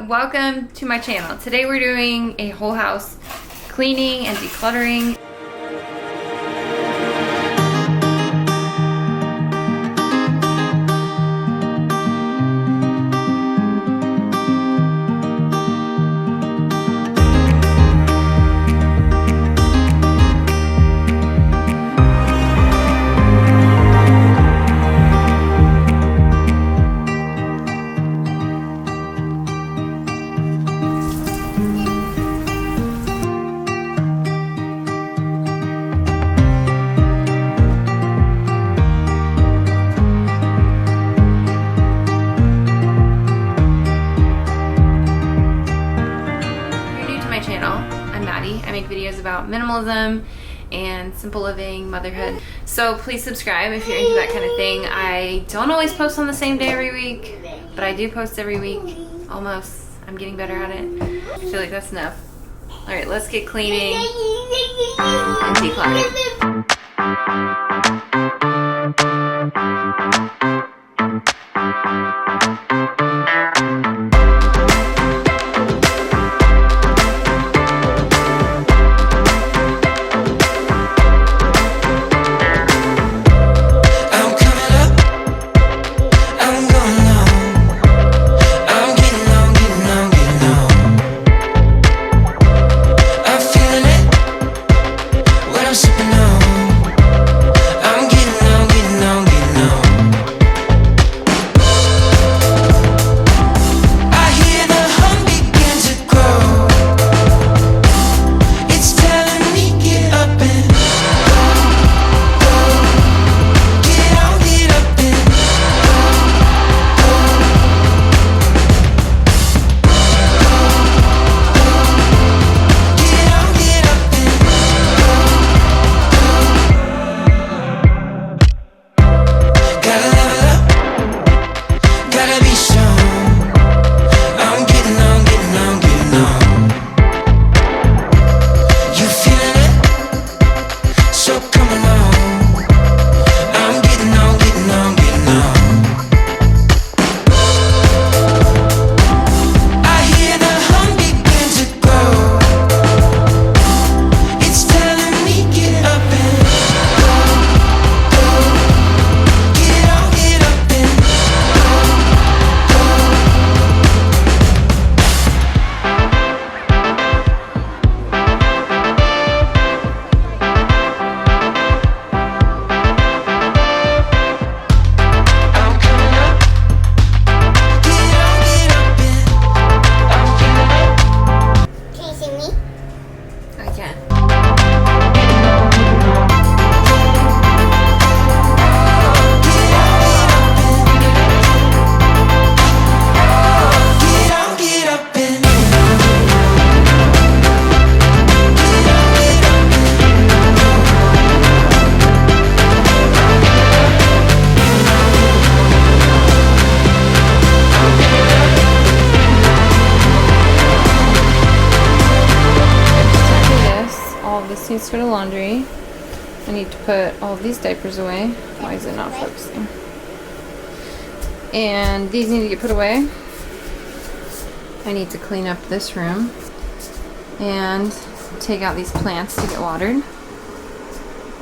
Welcome to my channel. Today we're doing a whole house cleaning and decluttering. I make videos about minimalism and simple living, motherhood. So please subscribe if you're into that kind of thing. I don't always post on the same day every week, but I do post every week, almost. I'm getting better at it. I feel like that's enough. All right, let's get cleaning and decluttering. This needs to go to laundry. I need to put all of these diapers away. Why is it not focusing? And these need to get put away. I need to clean up this room and take out these plants to get watered.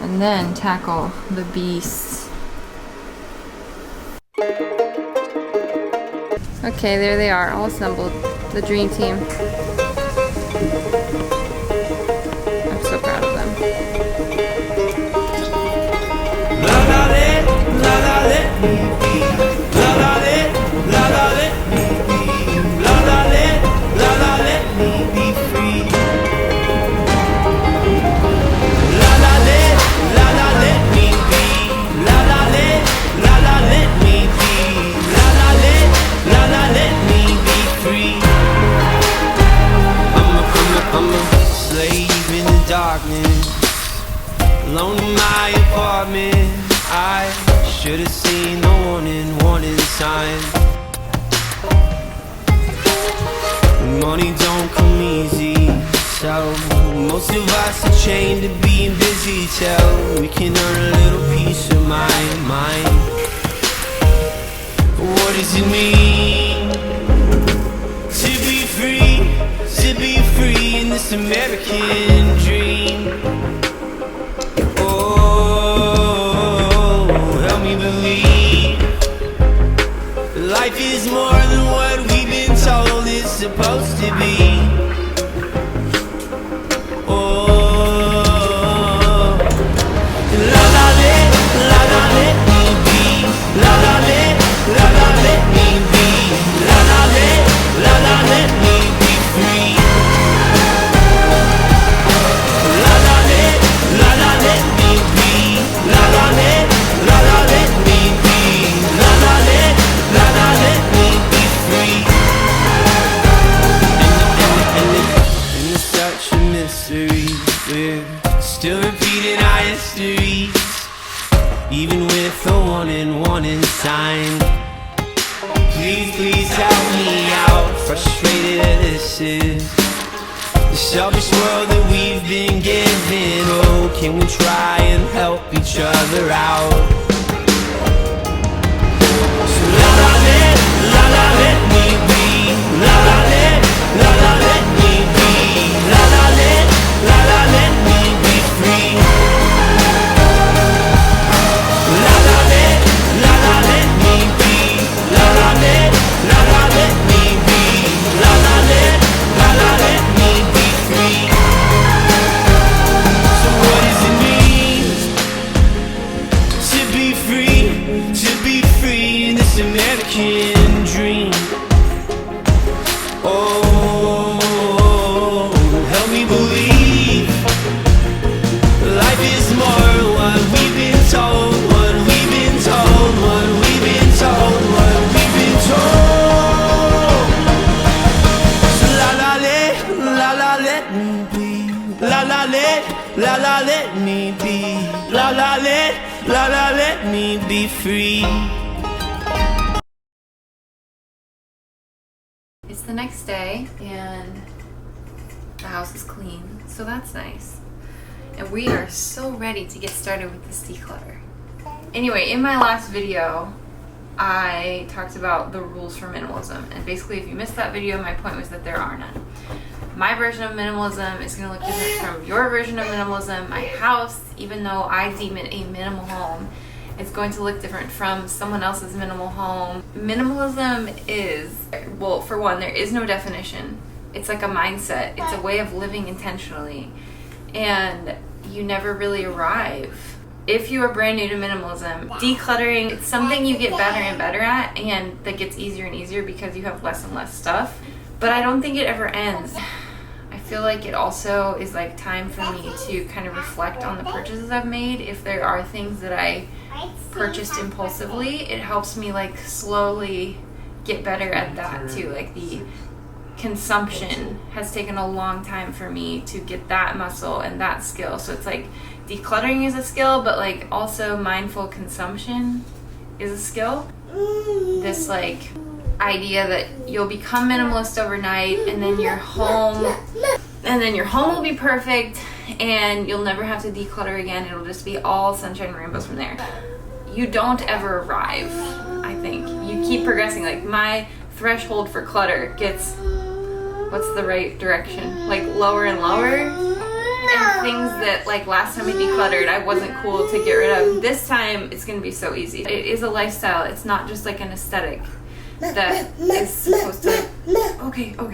And then tackle the beasts. Okay, there they are, all assembled. The dream team. So proud of them. La la let me be. La la let me be. La let me be free. La la let me be. La let me be. La let me be free. I'm a slave in the darkness, alone in my apartment. I should have seen the warning sign. Money don't come easy, so most of us are chained to being busy till we can earn a little peace of mind. What does it mean to be free in this American dream. Oh, help me believe life is more than what we've been told it's supposed to be. Oh, la la let me be. La la let me be. La la let me be free. La la let me be. La la let me be. La la let me be free. And it's such a mystery. We're still repeating our histories, even with the warning sign. Please help me out. Frustrated that this is the selfish world that we've been given. Oh, can we try and help each other out? So la la let me be. La la let me be. La la let me be free. La la let me be. La la let me be. La la let me be free. So what does it mean to be free? To be free in this American dream. Oh, help me believe life is more what we've been told. What we've been told. What we've been told. What we've been told. So la la let me be. La la let me be. La la let me be free. It's the next day and the house is clean, so that's nice. And we are so ready to get started with this declutter. Anyway, in my last video, I talked about the rules for minimalism. And basically, if you missed that video, my point was that there are none. My version of minimalism is going to look different from your version of minimalism. My house, even though I deem it a minimal home, it's going to look different from someone else's minimal home. Minimalism is, well, for one, there is no definition. It's like a mindset. It's a way of living intentionally. And you never really arrive. If you are brand new to minimalism, decluttering, it's something you get better and better at, and that gets easier and easier because you have less and less stuff. But I don't think it ever ends. I feel like it also is like time for me to kind of reflect on the purchases I've made. If there are things that I purchased impulsively, it helps me like slowly get better at that too. Like the consumption has taken a long time for me to get that muscle and that skill. So it's like decluttering is a skill, but like also mindful consumption is a skill. This like idea that you'll become minimalist overnight and then your home will be perfect and you'll never have to declutter again. It'll just be all sunshine and rainbows from there. You don't ever arrive, I think. You keep progressing. Like my threshold for clutter gets, what's the right direction? Like lower and lower. And things that like last time I decluttered, I wasn't cool to get rid of. This time it's gonna be so easy. It is a lifestyle. It's not just like an aesthetic that is supposed to, okay. All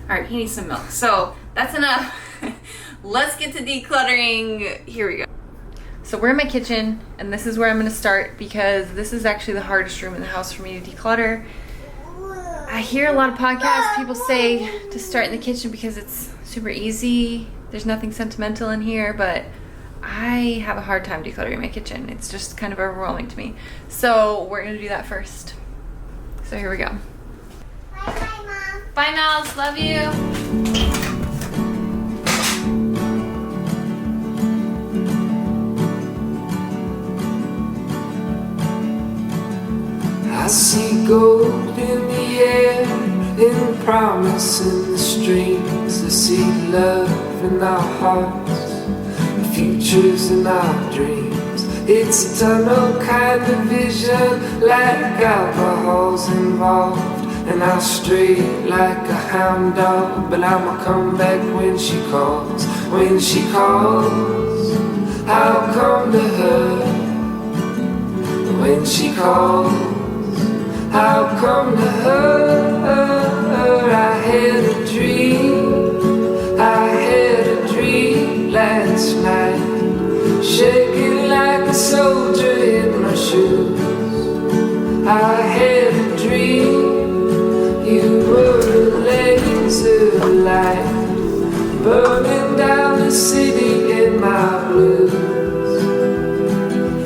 right, he needs some milk. So that's enough. Let's get to decluttering. Here we go. So we're in my kitchen and this is where I'm gonna start because this is actually the hardest room in the house for me to declutter. I hear a lot of podcasts, people say to start in the kitchen because it's super easy. There's nothing sentimental in here, but I have a hard time decluttering my kitchen. It's just kind of overwhelming to me. So we're gonna do that first. So here we go. Bye, Mom. Bye, Mouse. Love you. I see gold in the air, in promise in the streams. I see love in our hearts, and futures in our dreams. It's a tunnel kind of vision, like alcohol's involved. and I stray like a hound dog. But I'ma come back when she calls. When she calls, I'll come to her. When she calls, I'll come to her. I had a dream last night, shaking like a soldier in my shoes. I had a dream, you were a laser light, burning down the city in my blues.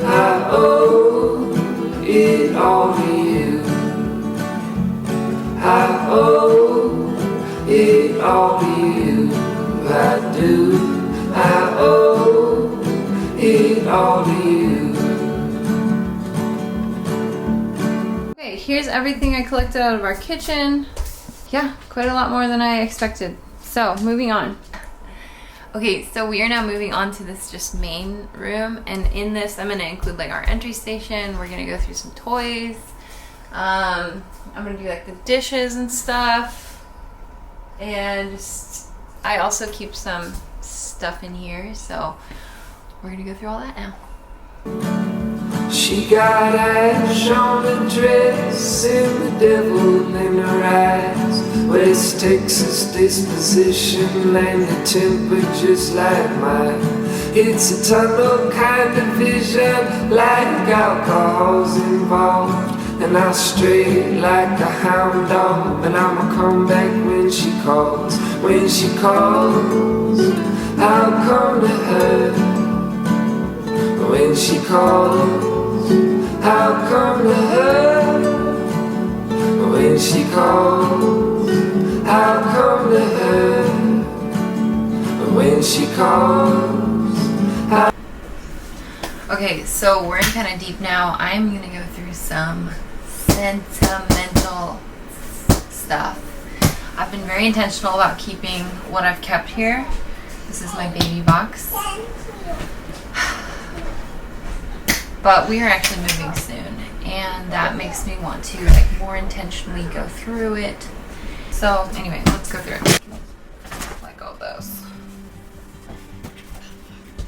I owe it all to you. I owe it all to you. I do. I owe it all to you. Okay, here's everything I collected out of our kitchen. Yeah, quite a lot more than I expected. So, moving on. Okay, so we are now moving on to this just main room, and in this I'm gonna include like our entry station. We're gonna go through some toys. I'm gonna do like the dishes and stuff, and just, I also keep some stuff in here, so we're gonna go through all that now. She got ash on the dress and the devil in her eyes. West Texas disposition and the temper just like mine. It's a tunnel kind of vision, like alcohol's involved. And I stray like a hound dog, but I'ma come back when she calls. When she calls, I'll come to her. When she calls, I'll come to her. When she calls, I'll come to her. When she calls, I'll... Okay, so we're in kind of deep now. I'm gonna go through some sentimental stuff. I've been very intentional about keeping what I've kept here. This is my baby box. But we are actually moving soon, and that makes me want to like more intentionally go through it. So anyway, let's go through it. Let go of those.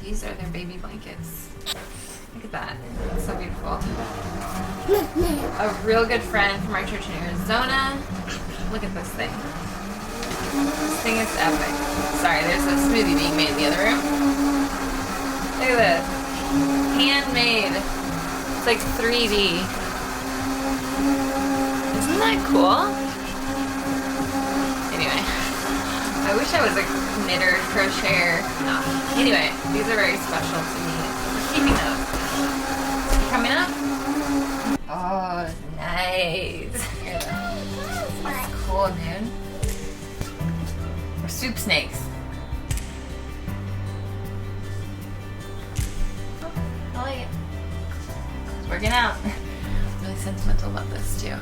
These are their baby blankets. Look at that. It's so beautiful. A real good friend from our church in Arizona. Look at this thing. This thing is epic. Sorry, there's a smoothie being made in the other room. Look at this. Handmade. It's like 3D. Isn't that cool? Anyway, I wish I was a knitter, crocheter. No. Anyway, these are very special to me. We're keeping those. You coming up? Oh, nice. That's cool, dude. We're soup snakes. I like it. It's working out. I'm really sentimental about this too.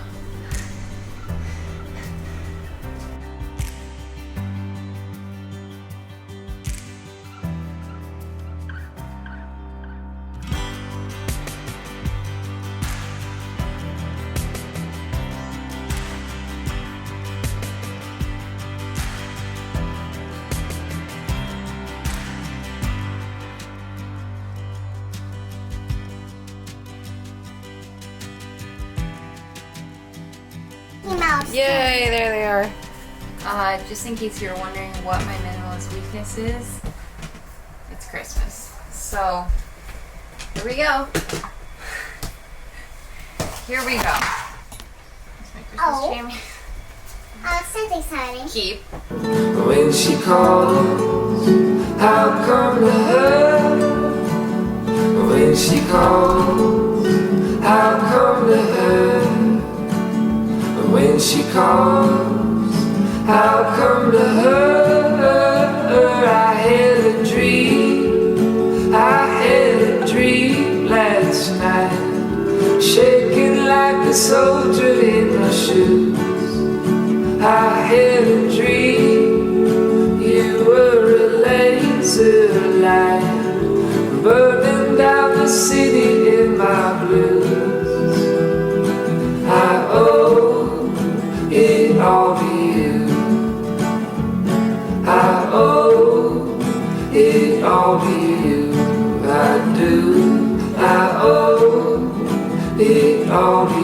Mouse. Yay, there they are. Just in case you're wondering what my minimalist weakness is, it's Christmas. So, here we go. Here we go. That's my Christmas jam. That's exciting. Keep. When she calls, I'll come to her. When she calls, I'll come to her. When she calls, I'll come to her. I had a dream last night, shaking like a soldier in my shoes. I had a dream, you were a laser light, burning down the city in my blues. I owe it all